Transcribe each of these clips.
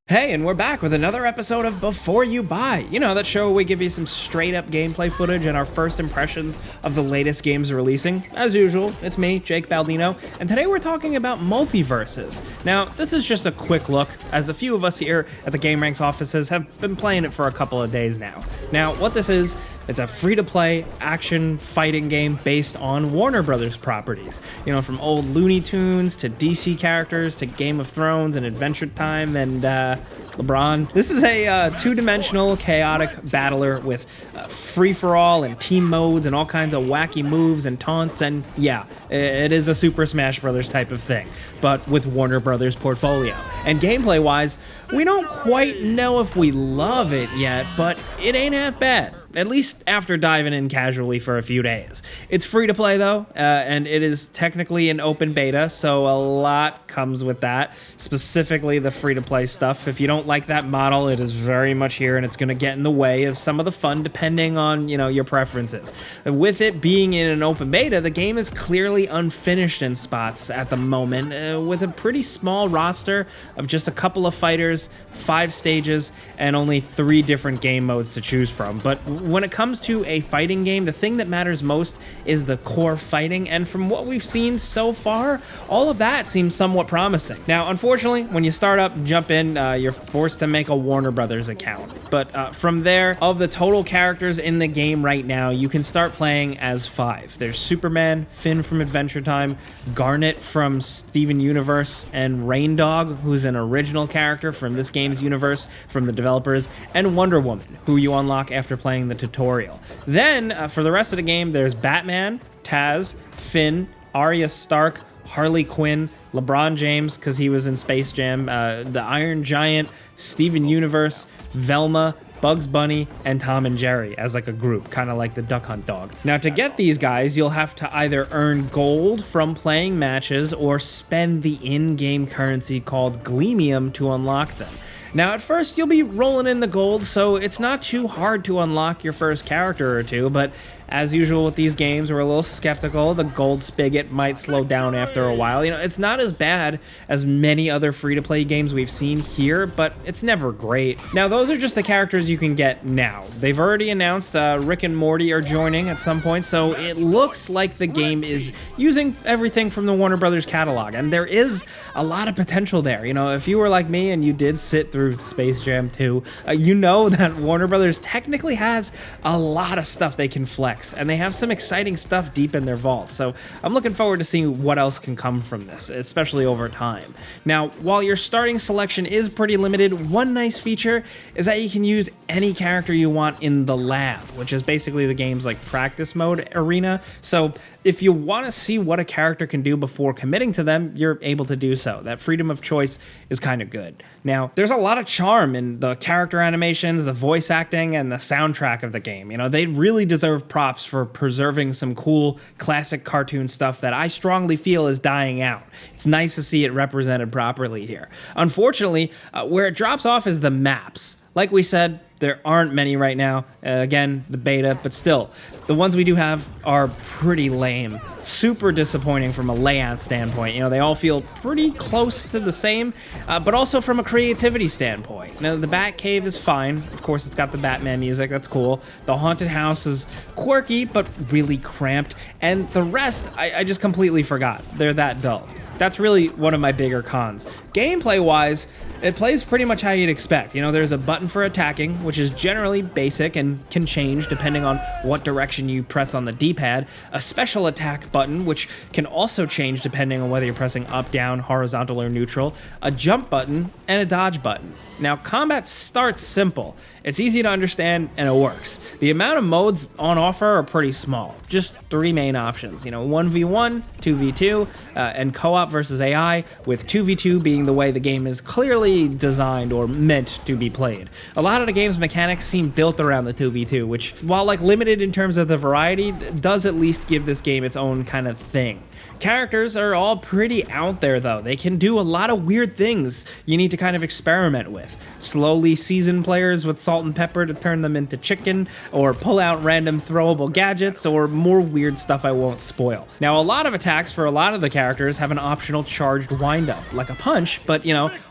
Hey, and we're back with another episode of Before You Buy. You know, that show where we give you some straight up gameplay footage and our first impressions of the latest games releasing. As usual, it's me, Jake Baldino, and today we're talking about MultiVersus. Now, this is just a quick look, as a few of us here at the gameranx offices have been playing it for a couple of days now. Now, what this is, it's a free-to-play action fighting game based on Warner Brothers properties. You know, from old Looney Tunes to DC characters to Game of Thrones and Adventure Time and LeBron. This is a two-dimensional chaotic battler with free-for-all and team modes and all kinds of wacky moves and taunts, and yeah, it is a Super Smash Brothers type of thing, but with Warner Brothers portfolio. And gameplay-wise, we don't quite know if we love it yet, but it ain't half bad. At least after diving in casually for a few days. It's free to play though, and it is technically an open beta, so a lot comes with that, specifically the free to play stuff. If you don't like that model, it is very much here, and it's going to get in the way of some of the fun depending on, your preferences. With it being in an open beta, the game is clearly unfinished in spots at the moment, with a pretty small roster of just a couple of fighters, 5 stages, and only 3 different game modes to choose from. But when it comes to a fighting game, the thing that matters most is the core fighting, and from what we've seen so far, all of that seems somewhat promising. Now, unfortunately, when you start up and jump in, you're forced to make a Warner Brothers account. But from there, of the total characters in the game right now, you can start playing as 5. There's Superman, Finn from Adventure Time, Garnet from Steven Universe, and Raindog, who's an original character from this game's universe from the developers, and Wonder Woman, who you unlock after playing the tutorial. Then, for the rest of the game, there's Batman, Taz, Finn, Arya Stark, Harley Quinn, LeBron James, because he was in Space Jam, the Iron Giant, Steven Universe, Velma, Bugs Bunny, and Tom and Jerry as like a group, kind of like the Duck Hunt dog. Now, to get these guys, you'll have to either earn gold from playing matches or spend the in-game currency called Gleamium to unlock them. Now, at first, you'll be rolling in the gold, so it's not too hard to unlock your first character or two, but as usual with these games, we're a little skeptical. The gold spigot might slow down after a while. It's not as bad as many other free-to-play games we've seen here, but it's never great. Now, those are just the characters you can get now. They've already announced Rick and Morty are joining at some point, so it looks like the game is using everything from the Warner Brothers catalog, and there is a lot of potential there. If you were like me and you did sit through Space Jam 2, you know that Warner Brothers technically has a lot of stuff they can flex. And they have some exciting stuff deep in their vault, so I'm looking forward to seeing what else can come from this, especially over time. Now, while your starting selection is pretty limited, one nice feature is that you can use any character you want in the lab, which is basically the game's like practice mode arena. So if you want to see what a character can do before committing to them, you're able to do so. That freedom of choice is kind of good. Now, there's a lot of charm in the character animations, the voice acting, and the soundtrack of the game. They really deserve props for preserving some cool classic cartoon stuff that I strongly feel is dying out. It's nice to see it represented properly here. Unfortunately, where it drops off is the maps. Like we said, there aren't many right now. Again, the beta, but still, the ones we do have are pretty lame. Super disappointing from a layout standpoint. They all feel pretty close to the same, but also from a creativity standpoint. Now, the Batcave is fine. Of course, it's got the Batman music. That's cool. The haunted house is quirky, but really cramped. And the rest, I just completely forgot. They're that dull. That's really one of my bigger cons. Gameplay-wise, it plays pretty much how you'd expect. There's a button for attacking, which is generally basic and can change depending on what direction you press on the D-pad. A special attack button, which can also change depending on whether you're pressing up, down, horizontal, or neutral. A jump button, and a dodge button. Now, combat starts simple. It's easy to understand, and it works. The amount of modes on offer are pretty small. Just 3 main options. 1v1, 2v2, and co-op versus AI, with 2v2 being the way the game is clearly designed or meant to be played. A lot of the game's mechanics seem built around the 2v2, which, while limited in terms of the variety, does at least give this game its own kind of thing. Characters are all pretty out there, though. They can do a lot of weird things you need to kind of experiment with. Slowly season players with salt and pepper to turn them into chicken, or pull out random throwable gadgets, or more weird stuff I won't spoil. Now, a lot of attacks for a lot of the characters have an optional charged windup, like a punch, but,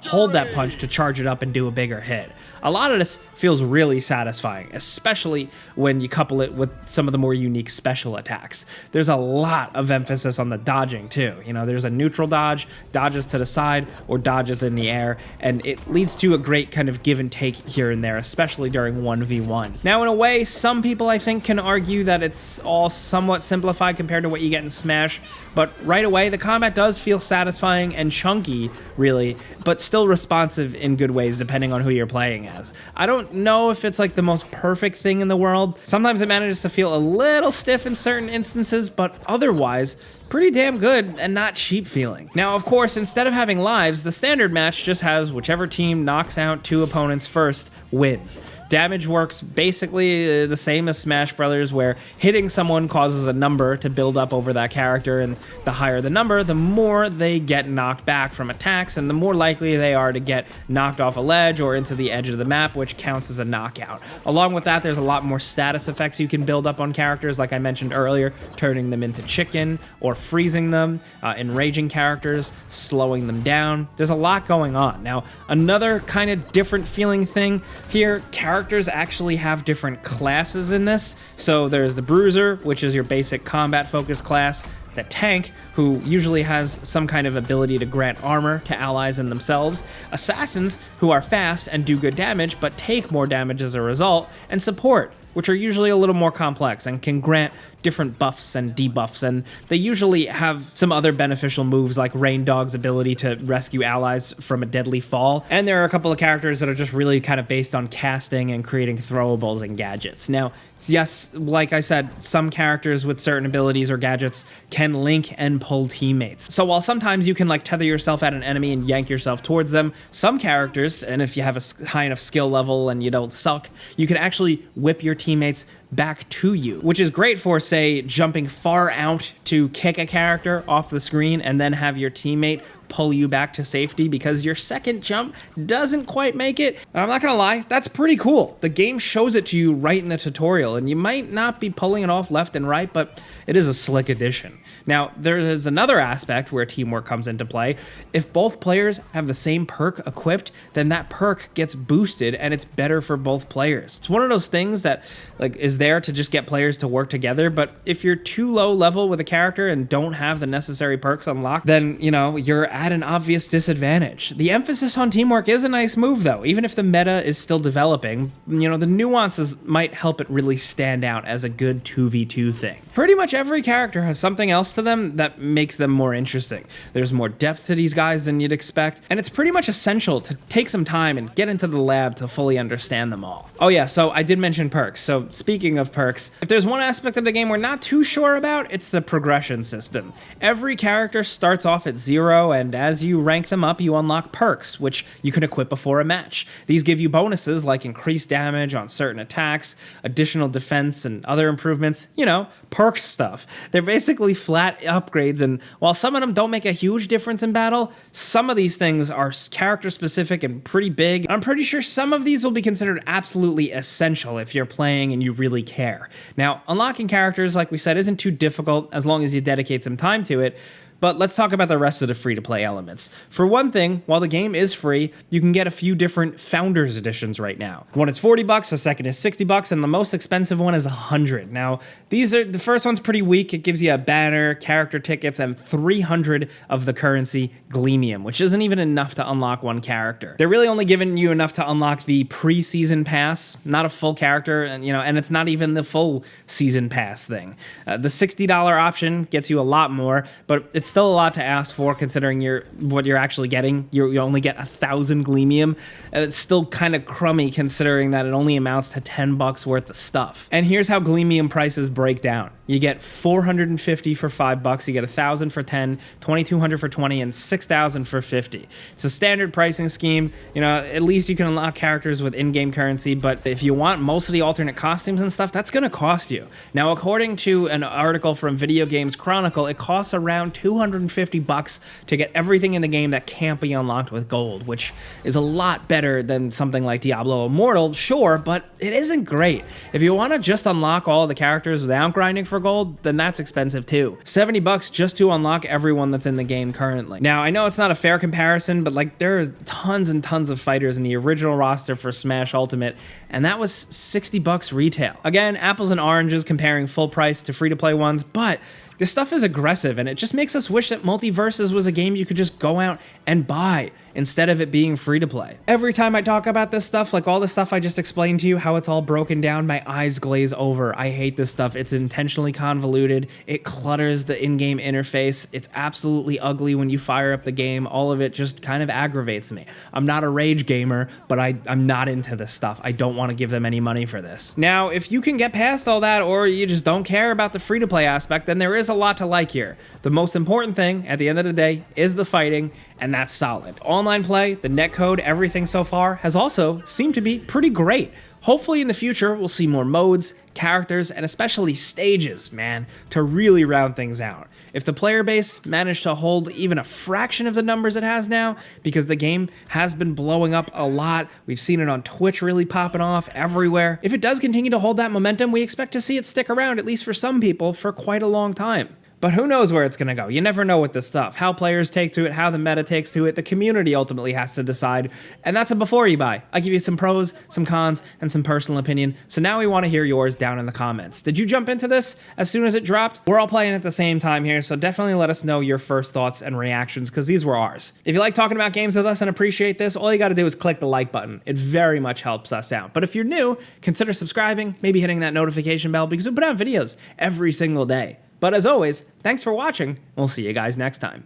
hold that punch to charge it up and do a bigger hit. A lot of this feels really satisfying, especially when you couple it with some of the more unique special attacks. There's a lot of emphasis on the dodging too. You know, there's a neutral dodge, dodges to the side, or dodges in the air, and it leads to a great kind of give and take here and there, especially during 1v1. Now, in a way, some people I think can argue that it's all somewhat simplified compared to what you get in Smash, but right away, the combat does feel satisfying and chunky, really, but still responsive in good ways depending on who you're playing as. I don't know if it's like the most perfect thing in the world. Sometimes it manages to feel a little stiff in certain instances, but otherwise, pretty damn good and not cheap feeling. Now, of course, instead of having lives, the standard match just has whichever team knocks out 2 opponents first wins. Damage works basically the same as Smash Brothers, where hitting someone causes a number to build up over that character, and the higher the number, the more they get knocked back from attacks, and the more likely they are to get knocked off a ledge or into the edge of the map, which counts as a knockout. Along with that, there's a lot more status effects you can build up on characters, like I mentioned earlier, turning them into chicken or freezing them, enraging characters, slowing them down. There's a lot going on. Now, another kind of different feeling thing here, characters actually have different classes in this. So there's the Bruiser, which is your basic combat-focused class, the Tank, who usually has some kind of ability to grant armor to allies and themselves, Assassins, who are fast and do good damage, but take more damage as a result, and Support, which are usually a little more complex and can grant different buffs and debuffs, and they usually have some other beneficial moves like Rain Dog's ability to rescue allies from a deadly fall, and there are a couple of characters that are just really kind of based on casting and creating throwables and gadgets. Now, yes, like I said, some characters with certain abilities or gadgets can link and pull teammates. So while sometimes you can like tether yourself at an enemy and yank yourself towards them, some characters, and if you have a high enough skill level and you don't suck, you can actually whip your teammates back to you, which is great for, say, jumping far out to kick a character off the screen and then have your teammate pull you back to safety because your second jump doesn't quite make it. And I'm not gonna lie, that's pretty cool. The game shows it to you right in the tutorial, and you might not be pulling it off left and right, but it is a slick addition. Now, there is another aspect where teamwork comes into play. If both players have the same perk equipped, then that perk gets boosted and it's better for both players. It's one of those things that like is there to just get players to work together, but if you're too low level with a character and don't have the necessary perks unlocked, then, you know, you're at an obvious disadvantage. The emphasis on teamwork is a nice move though. Even if the meta is still developing, you know, the nuances might help it really stand out as a good 2v2 thing. Pretty much every character has something else to them that makes them more interesting. There's more depth to these guys than you'd expect, and it's pretty much essential to take some time and get into the lab to fully understand them all. Oh yeah, so I did mention perks. So speaking of perks, if there's one aspect of the game we're not too sure about, it's the progression system. Every character starts off at 0, and as you rank them up, you unlock perks, which you can equip before a match. These give you bonuses like increased damage on certain attacks, additional defense, and other improvements, you know, perk stuff. They're basically flat upgrades, and while some of them don't make a huge difference in battle, some of these things are character specific and pretty big. I'm pretty sure some of these will be considered absolutely essential if you're playing and you really care. Now, unlocking characters, like we said, isn't too difficult as long as you dedicate some time to it. But let's talk about the rest of the free-to-play elements. For one thing, while the game is free, you can get a few different Founders Editions right now. One is $40, the second is $60, and the most expensive one is $100. Now, the first one's pretty weak. It gives you a banner, character tickets, and 300 of the currency Gleamium, which isn't even enough to unlock one character. They're really only giving you enough to unlock the pre-season pass, not a full character, and it's not even the full season pass thing. The $60 option gets you a lot more, but it's still a lot to ask for considering what you're actually getting. You only get 1,000 Gleamium. It's still kind of crummy considering that it only amounts to $10 worth of stuff. And here's how Gleamium prices break down. You get 450 for $5, you get 1,000 for 10, 2,200 for 20, and 6,000 for 50. It's a standard pricing scheme. You know, at least you can unlock characters with in-game currency, but if you want most of the alternate costumes and stuff, that's gonna cost you. Now, according to an article from Video Games Chronicle, it costs around $250 to get everything in the game that can't be unlocked with gold, which is a lot better than something like Diablo Immortal, sure, but it isn't great. If you want to just unlock all the characters without grinding for for gold, then that's expensive too. 70 bucks just to unlock everyone that's in the game currently. Now, I know it's not a fair comparison, but like there are tons and tons of fighters in the original roster for Smash Ultimate, and that was 60 bucks retail. Again, apples and oranges comparing full price to free-to-play ones, but this stuff is aggressive, and it just makes us wish that MultiVersus was a game you could just go out and buy instead of it being free to play. Every time I talk about this stuff, like all the stuff I just explained to you, how it's all broken down, my eyes glaze over. I hate this stuff. It's intentionally convoluted. It clutters the in-game interface. It's absolutely ugly when you fire up the game. All of it just kind of aggravates me. I'm not a rage gamer, but I'm not into this stuff. I don't want to give them any money for this. Now, if you can get past all that, or you just don't care about the free-to-play aspect, then there is a lot to like here. The most important thing, at the end of the day, is the fighting, and that's solid. Online play, the netcode, everything so far has also seemed to be pretty great. Hopefully in the future, we'll see more modes, characters, and especially stages, man, to really round things out. If the player base managed to hold even a fraction of the numbers it has now, because the game has been blowing up a lot, we've seen it on Twitch really popping off everywhere. If it does continue to hold that momentum, we expect to see it stick around, at least for some people, for quite a long time. But who knows where it's going to go? You never know with this stuff. How players take to it, how the meta takes to it, the community ultimately has to decide. And that's a before you buy. I give you some pros, some cons, and some personal opinion. So now we want to hear yours down in the comments. Did you jump into this as soon as it dropped? We're all playing at the same time here, so definitely let us know your first thoughts and reactions, because these were ours. If you like talking about games with us and appreciate this, all you got to do is click the like button. It very much helps us out. But if you're new, consider subscribing, maybe hitting that notification bell, because we put out videos every single day. But as always, thanks for watching. We'll see you guys next time.